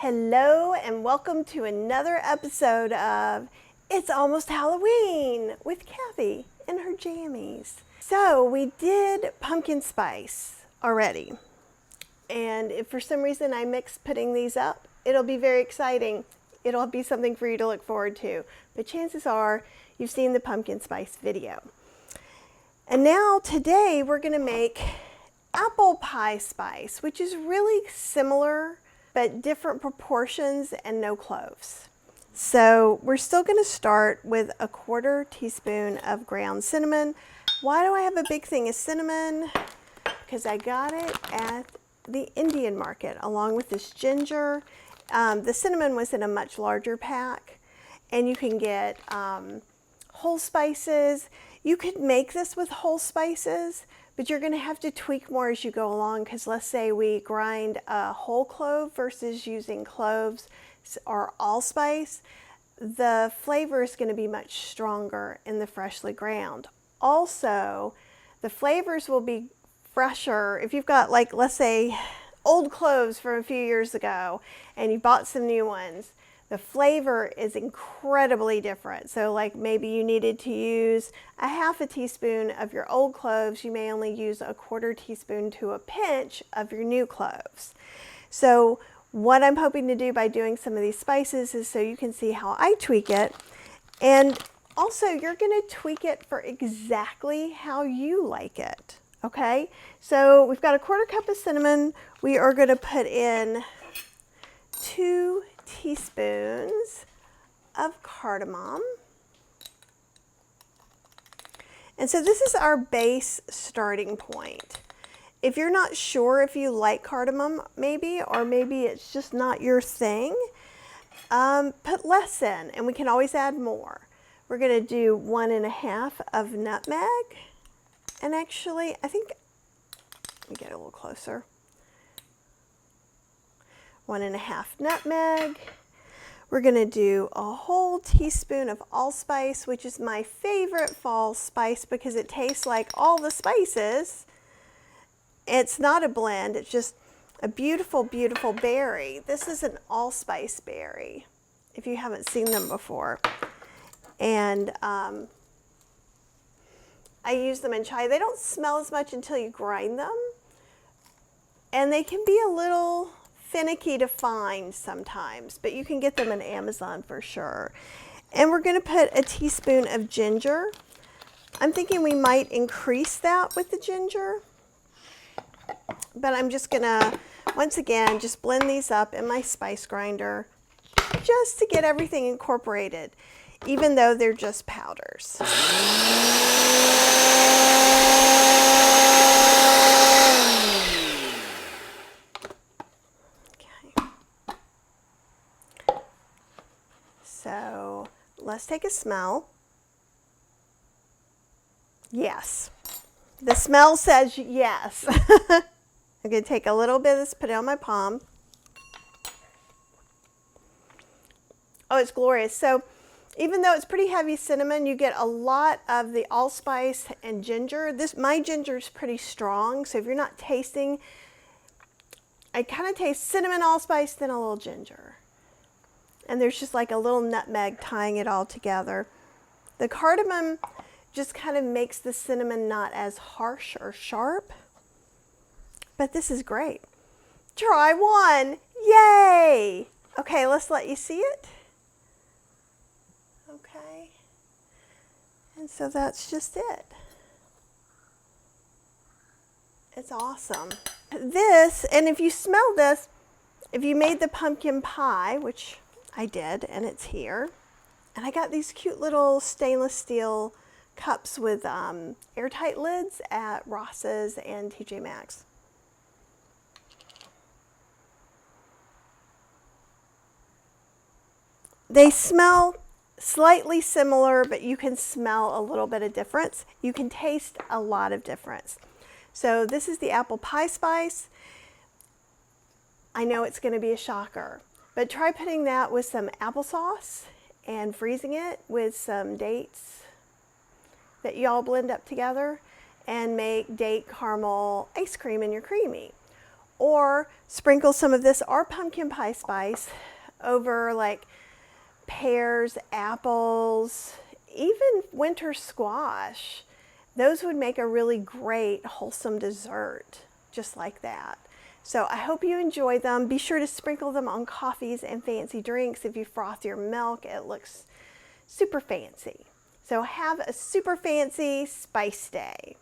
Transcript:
Hello and welcome to another episode of It's Almost Halloween with Kathy and her jammies. So we did pumpkin spice already, and if for some reason I mix putting these up, it'll be very exciting. It'll be something for you to look forward to, but chances are you've seen the pumpkin spice video. And now today we're going to make apple pie spice, which is really similar but different proportions and no cloves. So we're still going to start with a 1/4 teaspoon of ground cinnamon. Why do I have a big thing of cinnamon? Because I got it at the Indian market along with this ginger. The cinnamon was in a much larger pack, and you can get whole spices. You could make this with whole spices, but you're going to have to tweak more as you go along, because let's say we grind a whole clove versus using cloves or allspice, the flavor is going to be much stronger in the freshly ground. Also, the flavors will be fresher if you've got, like, let's say old cloves from a few years ago and you bought some new ones. The flavor is incredibly different. So like maybe you needed to use a 1/2 teaspoon of your old cloves, you may only use a 1/4 teaspoon to a pinch of your new cloves. So what I'm hoping to do by doing some of these spices is so you can see how I tweak it. And also you're gonna tweak it for exactly how you like it, okay? So we've got a 1/4 cup of cinnamon. We are gonna put in 2 teaspoons of cardamom. And so this is our base starting point. If you're not sure if you like cardamom maybe, or maybe it's just not your thing, put less in and we can always add more. We're going to do 1½ of nutmeg. And actually, I think, let me get a little closer. 1½ nutmeg. We're going to do a whole teaspoon of allspice, which is my favorite fall spice because it tastes like all the spices. It's not a blend, it's just a beautiful, beautiful berry. This is an allspice berry, if you haven't seen them before. And I use them in chai. They don't smell as much until you grind them. And they can be a little finicky to find sometimes, but you can get them on Amazon for sure. And we're going to put a teaspoon of ginger. I'm thinking we might increase that with the ginger, but I'm just going to, once again, just blend these up in my spice grinder just to get everything incorporated, even though they're just powders. So let's take a smell. Yes, the smell says yes. I'm going to take a little bit of this, put it on my palm. Oh, it's glorious. So even though it's pretty heavy cinnamon, you get a lot of the allspice and ginger. My ginger is pretty strong, so if you're not tasting, I kind of taste cinnamon, allspice, then a little ginger. And there's just like a little nutmeg tying it all together. The cardamom just kind of makes the cinnamon not as harsh or sharp. But this is great. Try one. Yay! Okay, let's let you see it. Okay. And so that's just it. It's awesome. This, and if you smell this, if you made the pumpkin pie, which I did, and it's here. And I got these cute little stainless steel cups with airtight lids at Ross's and TJ Maxx. They smell slightly similar, but you can smell a little bit of difference. You can taste a lot of difference. So this is the apple pie spice. I know it's going to be a shocker. But try putting that with some applesauce and freezing it with some dates that you all blend up together and make date caramel ice cream in your creamy. or sprinkle some of this or pumpkin pie spice over like pears, apples, even winter squash. Those would make a really great wholesome dessert, just like that. So I hope you enjoy them. Be sure to sprinkle them on coffees and fancy drinks. If you froth your milk, it looks super fancy. So have a super fancy spice day.